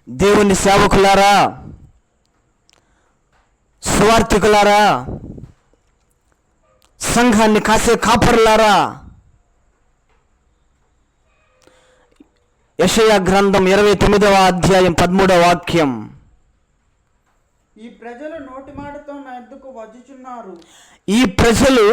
దేవుని సేవకులారా, సువార్థికులారా, సంఘాన్ని కాసే కాపరులారా, యెషయా గ్రంథం 29వ అధ్యాయం 13వ వాక్యం. ఈ ప్రజలు నోటి మాటతో నా యొద్దకు వచ్చుచున్నారు, ఈ ప్రజలు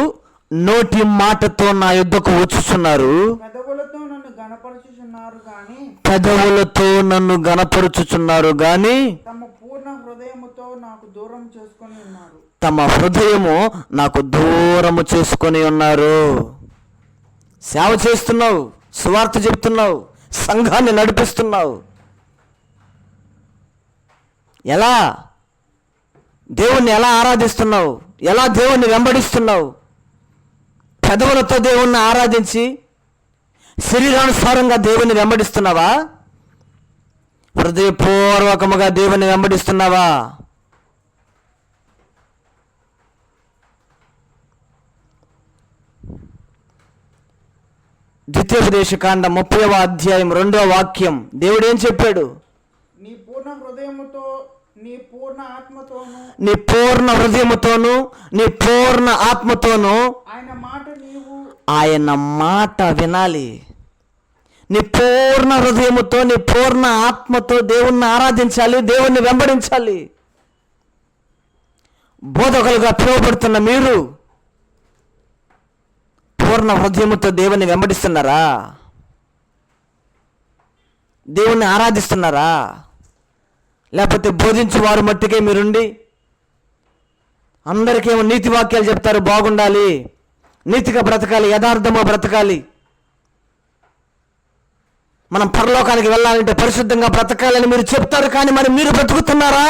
నోటి మాటతో నా యొద్దకు వచ్చుచున్నారు, పెదవులతో నన్ను గణపరచుచున్నారు గాని పెదవులతో నన్ను గణపరుచుచున్నారు గాని తమ పూర్ణ హృదయముతో నాకు దూరం చేసుకొని ఉన్నారు. తమ హృదయము నాకు దూరము చేసుకొని ఉన్నారు. సేవ చేస్తున్నావు, సువార్త చెప్తున్నావు, సంఘాన్ని నడిపిస్తున్నావు. ఎలా దేవుణ్ణి ఎలా ఆరాధిస్తున్నావు? ఎలా దేవుణ్ణి వెంబడిస్తున్నావు? పెదవులతో దేవుణ్ణి ఆరాధించి శరీరానుసారంగా దేవుణ్ణి వెంబడిస్తున్నావా? హృదయపూర్వకముగా దేవుణ్ణి వెంబడిస్తున్నావా? ద్వితీయోపదేశకాండ 30వ అధ్యాయం 2వ వాక్యం. దేవుడు ఏం చెప్పాడు? నీ పూర్ణ హృదయముతో నీ పూర్ణ ఆత్మతోను నీ పూర్ణ హృదయముతోను నీ పూర్ణ ఆత్మతోను ఆయన మాట వినాలి. నీ పూర్ణ హృదయముతో నీ పూర్ణ ఆత్మతో దేవుణ్ణి ఆరాధించాలి, దేవుణ్ణి వెంబడించాలి. బోధకులుగా పిలువబడుతున్న మీరు పూర్ణ హృదయముతో దేవుణ్ణి వెంబడిస్తున్నారా? దేవుణ్ణి ఆరాధిస్తున్నారా? లేకపోతే బోధించు వారు మట్టుకే మీరుండి అందరికేమో నీతి వాక్యాలు చెప్తారు, బాగుండాలి, నీతిగా బ్రతకాలి, యథార్థంగా బ్రతకాలి, మనం పరలోకానికి వెళ్ళాలంటే పరిశుద్ధంగా బ్రతకాలని మీరు చెప్తారు, కానీ మరి మీరు బ్రతుకుతున్నారా?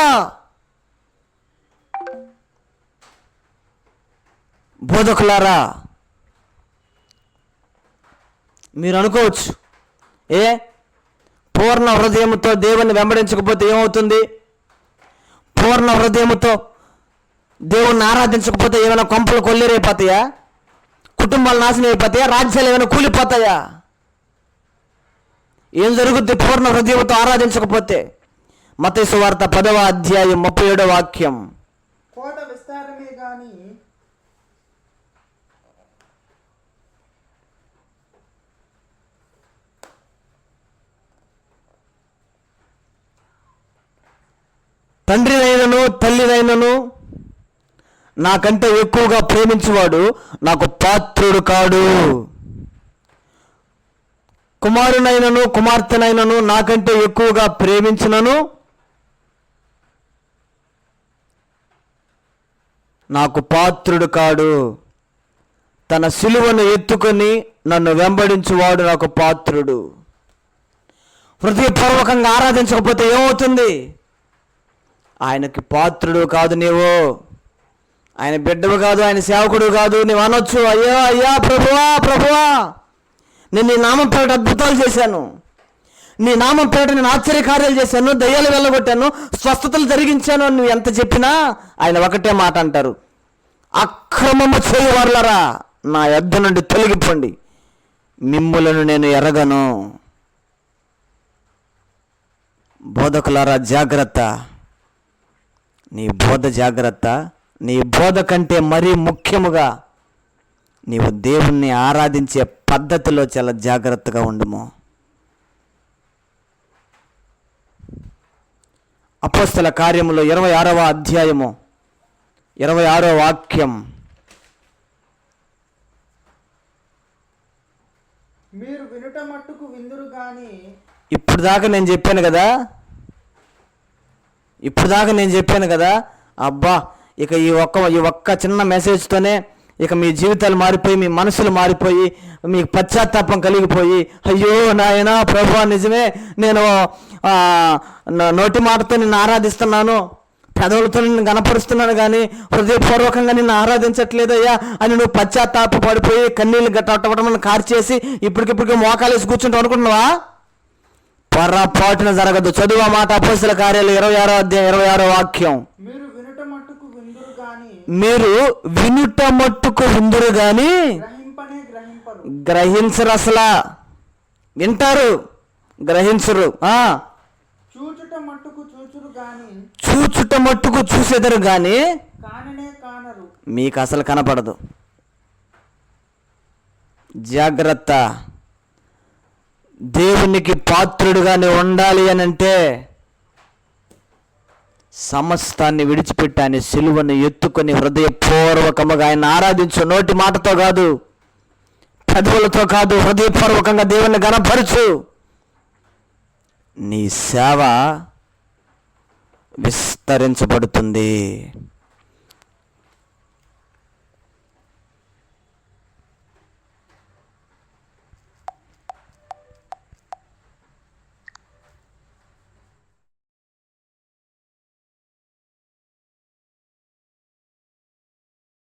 బోధకులారా, మీరు అనుకోవచ్చు, పూర్ణ హృదయంతో దేవుణ్ణి వెంబడించకపోతే ఏమవుతుంది? పూర్ణ హృదయంతో దేవుణ్ణి ఆరాధించకపోతే ఏమైనా కొంపలు కొల్లేరైపోతాయా? కుటుంబాలు నాశనం అయిపోతాయా? రాజ్యాలు ఏమైనా కూలిపోతాయా? ఏం జరుగుద్ది పూర్ణ హృదయంతో ఆరాధించకపోతే? మత్తయి సువార్త 10వ అధ్యాయం 37వ వాక్యం. కోట విస్తారమే గాని తండ్రినైనను తల్లినైనను నాకంటే ఎక్కువగా ప్రేమించువాడు నాకు పాత్రుడు కాడు. కుమారునైనను కుమార్తెనైనను నాకంటే ఎక్కువగా ప్రేమించినను నాకు పాత్రుడు కాడు. తన సిలువను ఎత్తుకొని నన్ను వెంబడించువాడు నాకు పాత్రుడు. హృదయపూర్వకంగా ఆరాధించకపోతే ఏమవుతుంది? ఆయనకి పాత్రుడు కాదు నీవు, ఆయన బిడ్డవు కాదు, ఆయన సేవకుడు కాదు. నీవు అనొచ్చు, అయ్యా అయ్యా ప్రభువా ప్రభువా, నేను నీ నామం పేరిట అద్భుతాలు చేశాను, నీ నామం పేరిట నేను ఆశ్చర్యకార్యాలు చేశాను, దయ్యాలు వెళ్ళగొట్టాను, స్వస్థతలు జరిగించాను అని నువ్వు ఎంత చెప్పినా ఆయన ఒకటే మాట అంటారు, అక్రమము చేయవారులరా నా యొద్ద నుండి తొలగిపోండి, మిమ్ములను నేను ఎరగను. బోధకులారా జాగ్రత్త, నీ బోధ జాగ్రత్త. నీ బోధ కంటే మరీ ముఖ్యముగా నీవు దేవుణ్ణి ఆరాధించే పద్ధతిలో చాలా జాగ్రత్తగా ఉండుము. అపోస్తల కార్యములో 26వ అధ్యాయము 26వ వాక్యం. మీరు వినుట మట్టుకు విందురు గాని ఇప్పుడు దాకా నేను చెప్పాను కదా, అబ్బా ఇక ఈ ఒక్క చిన్న మెసేజ్తోనే ఇక మీ జీవితాలు మారిపోయి, మీ మనసులు మారిపోయి, మీకు పశ్చాత్తాపం కలిగిపోయి, అయ్యో నాయనా ప్రభువా నిజమే, నేను నోటి మాటతో నిన్ను ఆరాధిస్తున్నాను, పెదవులతో నిన్ను గణపరుస్తున్నాను, కానీ హృదయపూర్వకంగా నిన్ను ఆరాధించట్లేదయ్యా అని నువ్వు పశ్చాత్తాప పడిపోయి కన్నీళ్ళు గట్టవటం కార్చేసి ఇప్పటికిప్పటికి మోకాలేసి కూర్చుంటావు అనుకుంటున్నావా? పొరపాటున జరగదు. చదువు ఆ మాట. అపోస్తల కార్యాలు 26వ అధ్యాయం 26వ వాక్యం. మీరు వినుట మట్టుకు విందురు గాని గ్రహించరు. అసలు వింటారు, గ్రహించరు. చూచుట కానీ చూచుట మట్టుకు చూసేదరు కానీ కాననే కానరు. మీకు అసలు కనపడదు. జాగ్రత్త. దేవునికి పాత్రుడుగా నువ్వు ఉండాలి అని అంటే సమస్తాన్ని విడిచిపెట్టి ఆయన సిలువను ఎత్తుకొని హృదయపూర్వకముగా ఆయన ఆరాధించు. నోటి మాటతో కాదు, పెదవులతో కాదు, హృదయపూర్వకంగా దేవుని గణపరచు. నీ సేవ విస్తరించబడుతుంది.